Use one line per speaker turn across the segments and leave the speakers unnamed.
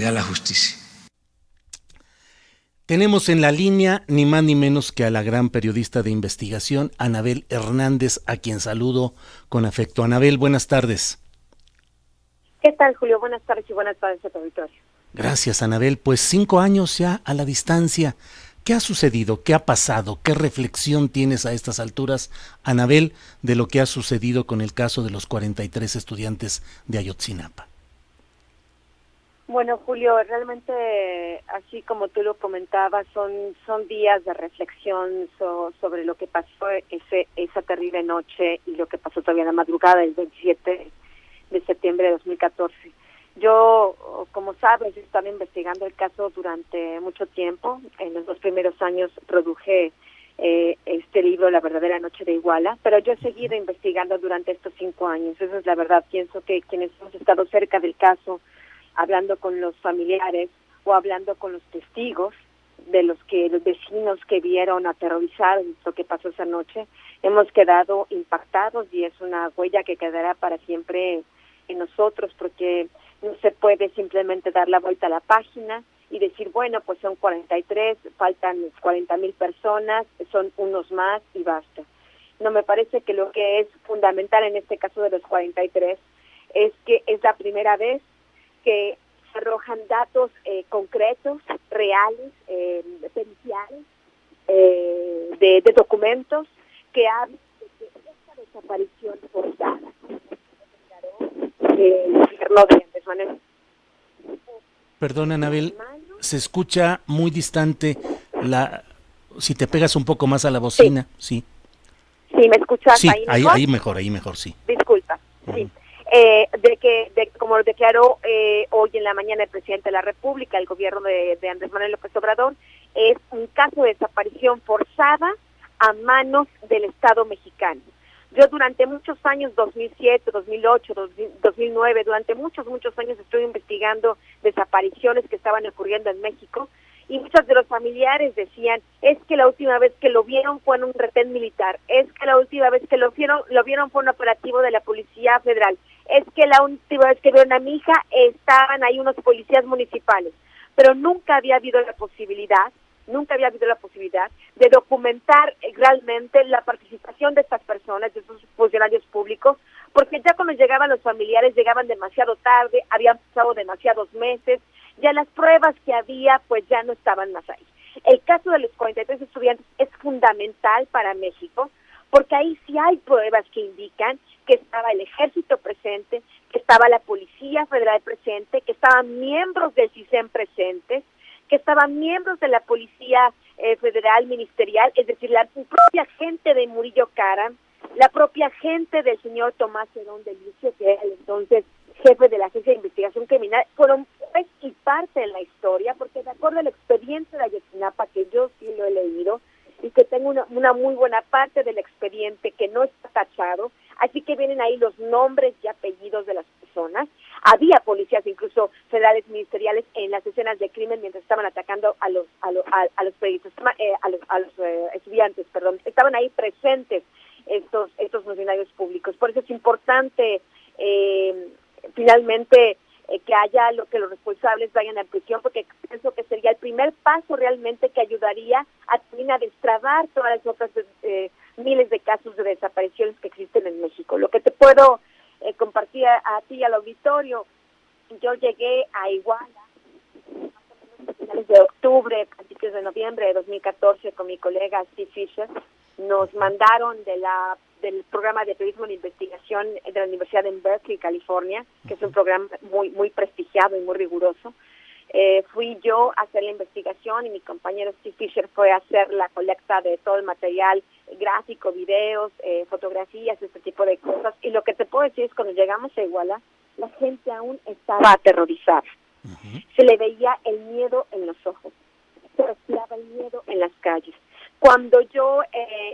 a la justicia.
Tenemos en la línea ni más ni menos que a la gran periodista de investigación, Anabel Hernández, a quien saludo con afecto. Anabel, buenas tardes.
¿Qué tal, Julio? Buenas tardes y buenas tardes a tu auditorio.
Gracias, Anabel. Pues 5 años ya a la distancia. ¿Qué ha sucedido? ¿Qué ha pasado? ¿Qué reflexión tienes a estas alturas, Anabel, de lo que ha sucedido con el caso de los 43 estudiantes de Ayotzinapa?
Bueno, Julio, realmente, así como tú lo comentabas, son días de reflexión sobre lo que pasó esa terrible noche y lo que pasó todavía en la madrugada del 27 de septiembre de 2014. Yo, como sabes, he estado investigando el caso durante mucho tiempo. En los 2 primeros años produje este libro, La verdadera noche de Iguala, pero yo he seguido investigando durante estos 5 años. Esa es la verdad. Pienso que quienes hemos estado cerca del caso, hablando con los familiares o hablando con los testigos de los vecinos que vieron aterrorizados lo que pasó esa noche, hemos quedado impactados y es una huella que quedará para siempre en nosotros, porque no se puede simplemente dar la vuelta a la página y decir, bueno, pues son 43, faltan 40,000 personas, son unos más y basta. No, me parece que lo que es fundamental en este caso de los 43 es que es la primera vez que se arrojan datos concretos, reales, periciales, de documentos que hablan de que esta desaparición forzada el gobierno de Andrés Manuel.
Perdón, Anabel, se escucha muy distante. Si te pegas un poco más a la
Sí,
bocina, sí.
¿sí me escuchas
Sí,
ahí mejor?
ahí mejor, sí.
Disculpa, sí.
Uh-huh.
Como lo declaró hoy en la mañana el presidente de la República, el gobierno de Andrés Manuel López Obrador, es un caso de desaparición forzada a manos del Estado mexicano. Yo durante muchos años, 2007, 2008, 2009, durante muchos años estuve investigando desapariciones que estaban ocurriendo en México, y muchos de los familiares decían, es que la última vez que lo vieron fue en un retén militar, es que la última vez que lo vieron fue un operativo de la Policía Federal, es que la última vez que vieron a mi hija estaban ahí unos policías municipales, pero nunca había habido la posibilidad de documentar realmente la participación de estas personas, de estos funcionarios públicos, porque ya cuando llegaban los familiares llegaban demasiado tarde, habían pasado demasiados meses, ya las pruebas que había pues ya no estaban más ahí. El caso de los 43 estudiantes es fundamental para México, porque ahí sí hay pruebas que indican que estaba el ejército presente, que estaba la Policía Federal presente, que estaban miembros del CISEN presentes, que estaban miembros de la Policía Federal Ministerial, es decir, la propia gente de Murillo Karam, la propia gente del señor Tomás Herón de Lucio, que era el entonces jefe de la Agencia de Investigación Criminal, fueron pues y parte de la historia, porque de acuerdo al expediente de Ayotzinapa, que yo sí lo he leído, y que tengo una muy buena parte del expediente que no está tachado, así que vienen ahí los nombres y apellidos de las personas. Había policías incluso federales ministeriales en las escenas de crimen mientras estaban atacando a los periodistas, a los estudiantes, perdón, estaban ahí presentes estos funcionarios públicos. Por eso es importante finalmente que haya que los responsables vayan a prisión, porque pienso que sería el primer paso realmente que ayudaría a también a destrabar todas las otras miles de casos de desapariciones que existen en México. Lo que te puedo compartir a ti y al auditorio, yo llegué a Iguala a finales de octubre, principios de noviembre de 2014 con mi colega Steve Fisher. Nos mandaron del programa de periodismo de investigación de la Universidad de Berkeley, California, que es un programa muy prestigiado y muy riguroso. Fui yo a hacer la investigación y mi compañero Steve Fisher fue a hacer la colecta de todo el material gráfico, videos, fotografías, este tipo de cosas. Y lo que te puedo decir es que cuando llegamos a Iguala, la gente aún estaba aterrorizada. Uh-huh. Se le veía el miedo en los ojos, se respiraba el miedo en las calles. Cuando yo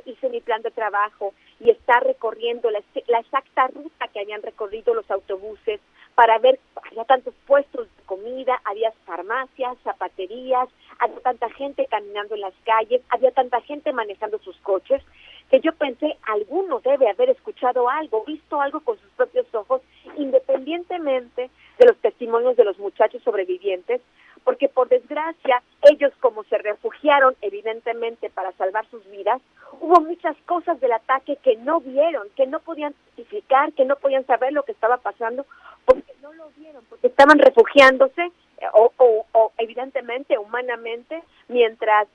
hice mi plan de trabajo y está recorriendo la exacta ruta que habían recorrido los autobuses para ver, había tantos puestos de comida, había farmacias, zapaterías, había tanta gente caminando en las calles, había tanta gente manejando sus coches, que yo pensé, alguno debe haber escuchado algo, visto algo con sus propios ojos, independientemente de los testimonios de los muchachos sobrevivientes, porque por desgracia, ellos como se refugiaron evidentemente para salvar sus vidas, hubo muchas cosas del ataque que no vieron, que no podían identificar, que no podían saber lo que estaba pasando, porque no lo vieron, porque estaban refugiándose, o evidentemente, humanamente, mientras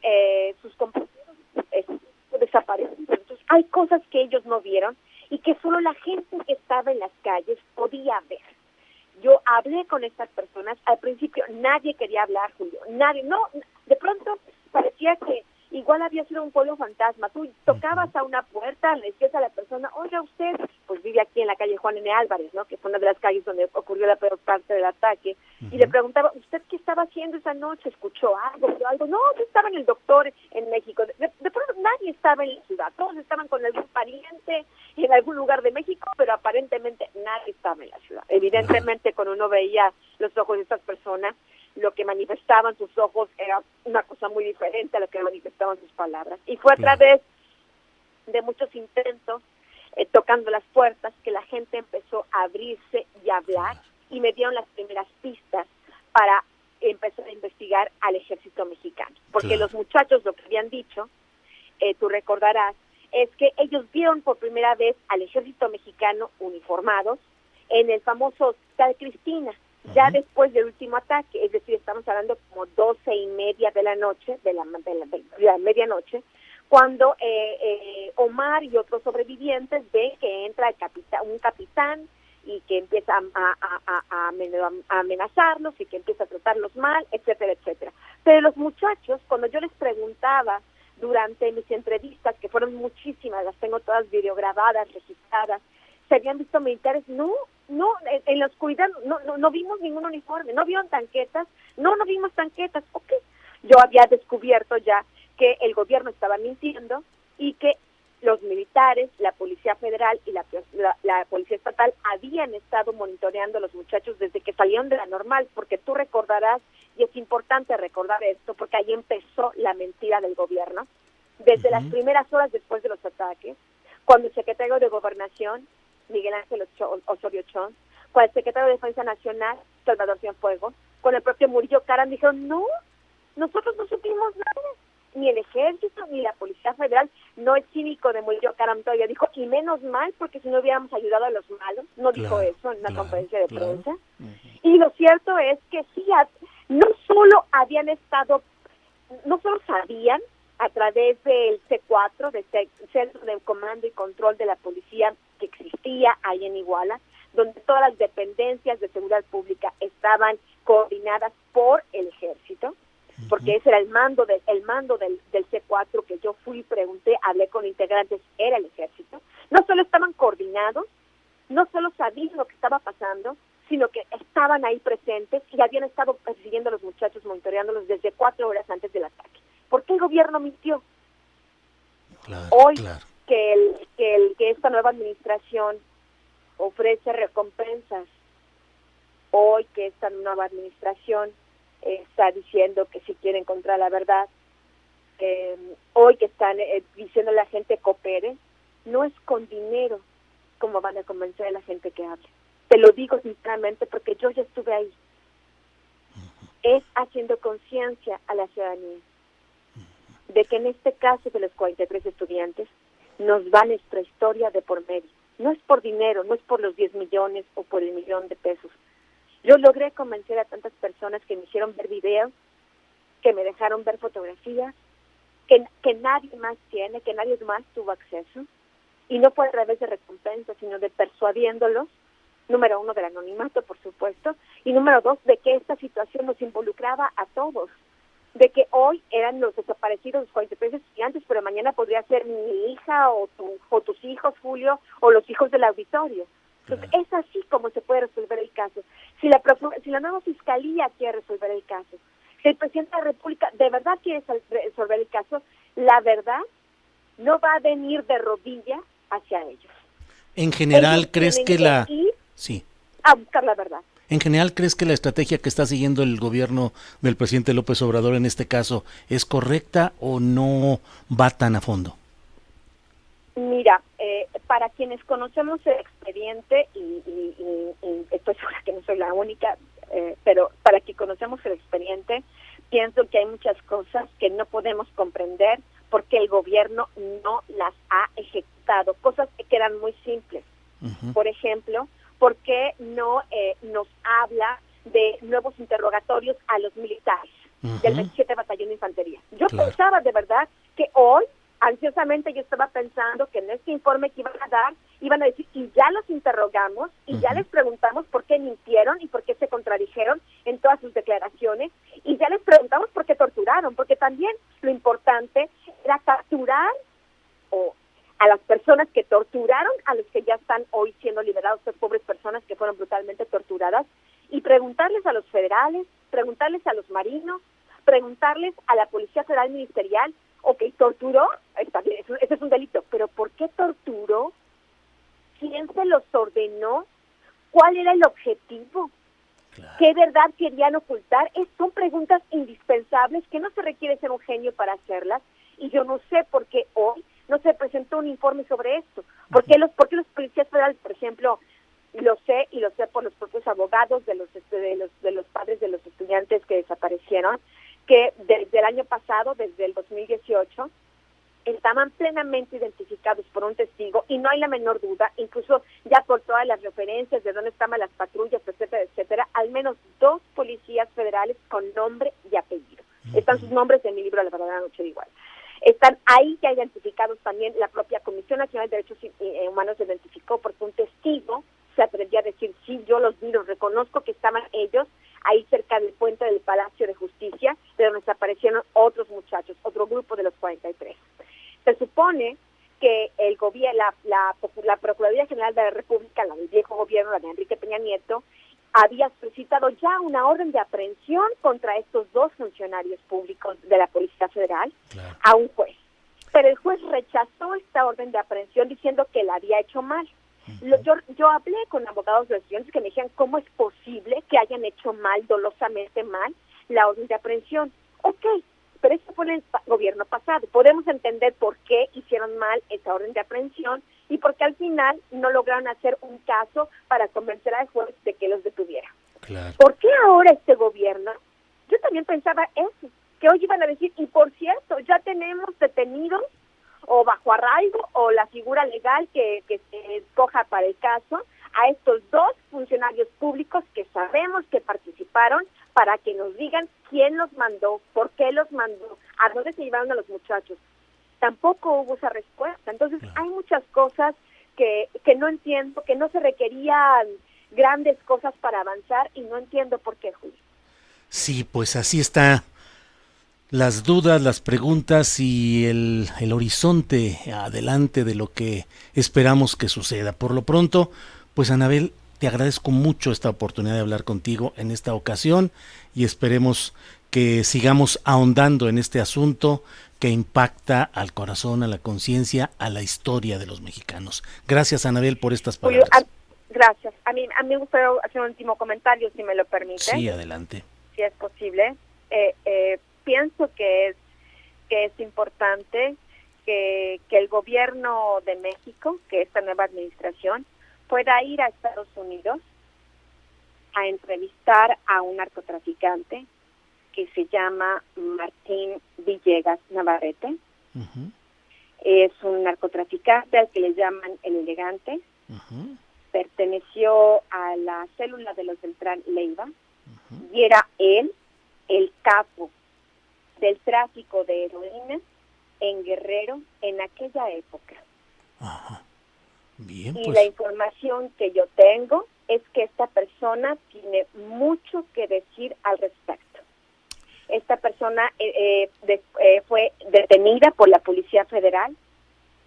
sus compañeros desaparecieron. Entonces, hay cosas que ellos no vieron y que solo la gente que estaba en las calles podía ver. Yo hablé con estas personas, al principio nadie quería hablar, Julio, nadie, no, de pronto parecía que igual había sido un pueblo fantasma. Tú tocabas a una puerta, le decías a la persona, oiga usted, pues vive aquí en la calle Juan N. Álvarez, ¿no? Que fue una de las calles donde ocurrió la peor parte del ataque, y le preguntaba, ¿usted qué estaba haciendo esa noche? ¿Escuchó algo? ¿Vio algo? No, yo estaba en el doctor en México. De pronto nadie estaba en la ciudad, todos estaban con algún pariente en algún lugar de México, pero aparentemente nadie estaba en la ciudad. Evidentemente, cuando uno veía los ojos de estas personas, lo que manifestaban sus ojos era una cosa muy diferente a lo que manifestaban sus palabras. Y fue a través de muchos intentos, tocando las puertas, que la gente empezó a abrirse y a hablar, y me dieron las primeras pistas para empezar a investigar al ejército mexicano. Porque los muchachos lo que habían dicho, tú recordarás, es que ellos vieron por primera vez al ejército mexicano uniformados en el famoso Hospital Cristina, ya después del último ataque, es decir, estamos hablando como 12:30 de la noche, de la medianoche, cuando Omar y otros sobrevivientes ven que entra un capitán y que empieza a amenazarlos y que empieza a tratarlos mal, etcétera, etcétera. Pero los muchachos, cuando yo les preguntaba durante mis entrevistas, que fueron muchísimas, las tengo todas videograbadas, registradas, ¿se habían visto militares? No, en la oscuridad no vimos ningún uniforme, no vieron tanquetas, no vimos tanquetas. Ok, yo había descubierto ya que el gobierno estaba mintiendo y que los militares, la Policía Federal y la Policía Estatal habían estado monitoreando a los muchachos desde que salieron de la normal, porque tú recordarás, y es importante recordar esto, porque ahí empezó la mentira del gobierno, desde las primeras horas después de los ataques, cuando el secretario de Gobernación, Miguel Ángel Osorio Chong, con el secretario de Defensa Nacional, Salvador Cienfuegos, con el propio Murillo Karam, dijeron, no, nosotros no supimos nada, ni el ejército, ni la Policía Federal. No, el cínico de Murillo Karam todavía dijo, y menos mal, porque si no hubiéramos ayudado a los malos, no dijo eso en una conferencia de prensa. Y lo cierto es que sí, no solo sabían a través del C4, del Centro de Comando y Control de la Policía que existía ahí en Iguala, donde todas las dependencias de seguridad pública estaban coordinadas por el ejército, porque ese era el mando del C4 que yo fui, pregunté, hablé con integrantes, era el ejército. No solo estaban coordinados, no solo sabían lo que estaba pasando, sino que estaban ahí presentes y habían estado persiguiendo a los muchachos, monitoreándolos desde 4 horas antes del ataque. ¿Por qué el gobierno mintió? Hoy que esta nueva administración ofrece recompensas, hoy que esta nueva administración está diciendo que si quiere encontrar la verdad, hoy que están diciendo a la gente coopere, no es con dinero como van a convencer a la gente que hable. Te lo digo sinceramente porque yo ya estuve ahí. Es haciendo conciencia a la ciudadanía de que en este caso de los 43 estudiantes nos va nuestra historia de por medio. No es por dinero, no es por los 10 millones o por el millón de pesos. Yo logré convencer a tantas personas que me hicieron ver videos, que me dejaron ver fotografías, que nadie más tiene, que nadie más tuvo acceso, y no fue a través de recompensas, sino de persuadiéndolos, número 1, del anonimato, por supuesto, y número 2, de que esta situación nos involucraba a todos, de que hoy eran los desaparecidos, los 43 estudiantes, pero mañana podría ser mi hija o tus hijos, Julio, o los hijos del auditorio. Entonces, es así como se puede resolver el caso. Si la nueva fiscalía quiere resolver el caso, si el presidente de la República de verdad quiere resolver el caso, la verdad no va a venir de rodillas hacia ellos.
En general,
Ellos
¿crees que
ir
sí,
a buscar la verdad.
En general, ¿crees que la estrategia que está siguiendo el gobierno del presidente López Obrador en este caso es correcta o no va tan a fondo?
Mira, para quienes conocemos el expediente, y estoy segura que no soy la única, pero para quienes conocemos el expediente, pienso que hay muchas cosas que no podemos comprender porque el gobierno no las ha ejecutado, cosas que quedan muy simples.
Uh-huh.
Por ejemplo, ¿por qué no nos habla de nuevos interrogatorios a los militares del 27 Batallón de Infantería? Yo pensaba de verdad que hoy, ansiosamente yo estaba pensando que en este informe que iban a dar, iban a decir, y ya los interrogamos, y ya les preguntamos por qué mintieron y por qué se contradijeron en todas sus declaraciones, y ya les preguntamos por qué torturaron, porque también lo importante era capturar a las personas que torturaron, a los que ya están hoy siendo liberados, estas pobres personas que fueron brutalmente torturadas, y preguntarles a los federales, preguntarles a los marinos, preguntarles a la Policía Federal Ministerial, ok, torturó, está bien, ese es un delito, pero ¿por qué torturó? ¿Quién se los ordenó? ¿Cuál era el objetivo? Claro. ¿Qué verdad querían ocultar? Son preguntas indispensables que no se requiere ser un genio para hacerlas, y yo no sé por qué hoy no se presentó un informe sobre esto. ¿Por qué los policías federales, por ejemplo, lo sé por los propios abogados de los padres de los estudiantes que desaparecieron, que desde el año pasado, desde el 2018, estaban plenamente identificados por un testigo y no hay la menor duda, incluso ya por todas las referencias de dónde estaban las patrullas, etcétera, etcétera, al menos 2 policías federales con nombre y apellido. Están sus nombres en mi libro La verdadera noche de igual. Están ahí ya identificados también, la propia Comisión Nacional de Derechos Humanos se identificó porque un testigo se atrevía a decir, sí, yo los vi, los reconozco que estaban ellos ahí cerca del puente del Palacio de Justicia, de donde desaparecieron otros muchachos, otro grupo de los 43. Se supone que el gobierno, la Procuraduría General de la República, la del viejo gobierno, la de Enrique Peña Nieto, había solicitado ya una orden de aprehensión contra estos 2 funcionarios públicos de la Policía Federal a un juez. Pero el juez rechazó esta orden de aprehensión diciendo que la había hecho mal. Yo hablé con abogados de estudiantes que me decían, ¿cómo es posible que hayan hecho mal, dolosamente mal, la orden de aprehensión? Ok, pero eso fue en el gobierno pasado. Podemos entender por qué hicieron mal esa orden de aprehensión y por qué al final no lograron hacer un caso para convencer al juez de que los detuviera.
Claro.
¿Por qué ahora este gobierno? Yo también pensaba eso, que hoy iban a decir, y por cierto, ya tenemos detenidos o bajo arraigo o la figura legal que se escoja para el caso a estos 2 funcionarios públicos que sabemos que participaron, para que nos digan quién los mandó, por qué los mandó, a dónde se llevaron a los muchachos. Tampoco hubo esa respuesta. Entonces hay muchas cosas que no entiendo, que no se requerían grandes cosas para avanzar y no entiendo por qué, Julio.
Sí, pues así está. Las dudas, las preguntas y el horizonte adelante de lo que esperamos que suceda. Por lo pronto, pues Anabel, te agradezco mucho esta oportunidad de hablar contigo en esta ocasión y esperemos que sigamos ahondando en este asunto que impacta al corazón, a la conciencia, a la historia de los mexicanos. Gracias, Anabel, por estas palabras.
Gracias. A mí me gustaría hacer un último comentario, si me lo permite.
Sí, adelante.
Si es posible. Pienso que es importante que el gobierno de México, que esta nueva administración, pueda ir a Estados Unidos a entrevistar a un narcotraficante que se llama Martín Villegas Navarrete. Uh-huh. Es un narcotraficante al que le llaman el Elegante. Uh-huh. Perteneció a la célula de los Beltrán Leiva. Uh-huh. Y era él el capo del tráfico de heroína en Guerrero en aquella época.
Ajá. Bien,
y
pues.
La información que yo tengo es que esta persona tiene mucho que decir al respecto. Esta persona fue detenida por la Policía Federal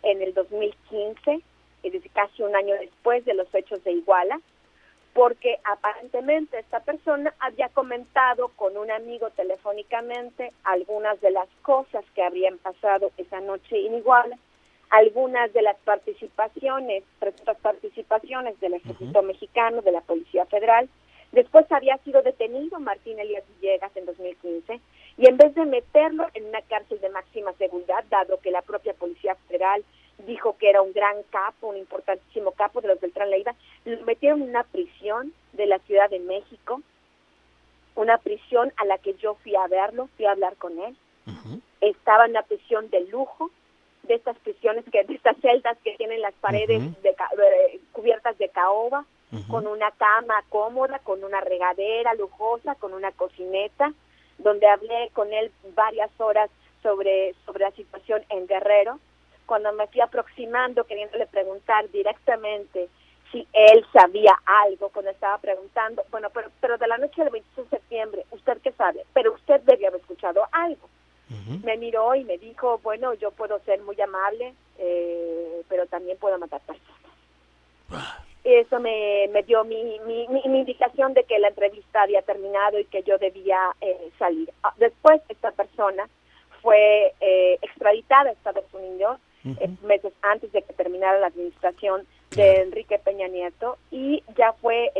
en el 2015, es decir, casi un año después de los hechos de Iguala, porque aparentemente esta persona había comentado con un amigo telefónicamente algunas de las cosas que habrían pasado esa noche en Iguala, algunas de las presuntas participaciones del Ejército Mexicano, de la Policía Federal, Después había sido detenido Martín Elías Villegas en 2015 y en vez de meterlo en una cárcel de máxima seguridad, dado que la propia Policía Federal dijo que era un gran capo, un importantísimo capo de los Beltrán Leiva, lo metieron en una prisión de la Ciudad de México, una prisión a la que yo fui a verlo, fui a hablar con él. Uh-huh. Estaba en una prisión de lujo, de estas prisiones, de estas celdas que tienen las paredes uh-huh. Cubiertas de caoba, uh-huh. con una cama cómoda, con una regadera lujosa, con una cocineta, donde hablé con él varias horas sobre la situación en Guerrero. Cuando me fui aproximando, queriéndole preguntar directamente si él sabía algo, cuando estaba preguntando, bueno, pero de la noche del 26 de septiembre, ¿usted qué sabe? Pero usted debía haber escuchado algo. Uh-huh. Me miró y me dijo, bueno, yo puedo ser muy amable, pero también puedo matar personas. Eso me dio mi indicación de que la entrevista había terminado y que yo debía salir. Después, esta persona fue extraditada a Estados Unidos, uh-huh. Meses antes de que terminara la administración de Enrique Peña Nieto, y ya fue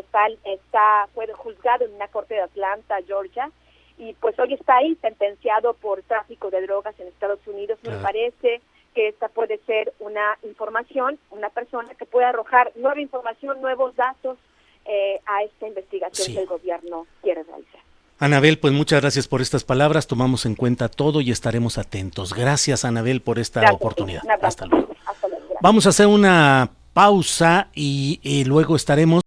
juzgado en una corte de Atlanta, Georgia, y pues hoy está ahí sentenciado por tráfico de drogas en Estados Unidos. Me parece que esta puede ser una persona que puede arrojar nueva información, nuevos datos a esta investigación que el gobierno quiere realizar.
Anabel, pues muchas gracias por estas palabras, tomamos en cuenta todo y estaremos atentos. Gracias, Anabel, por esta oportunidad. Hasta luego. Vamos a hacer una pausa y luego estaremos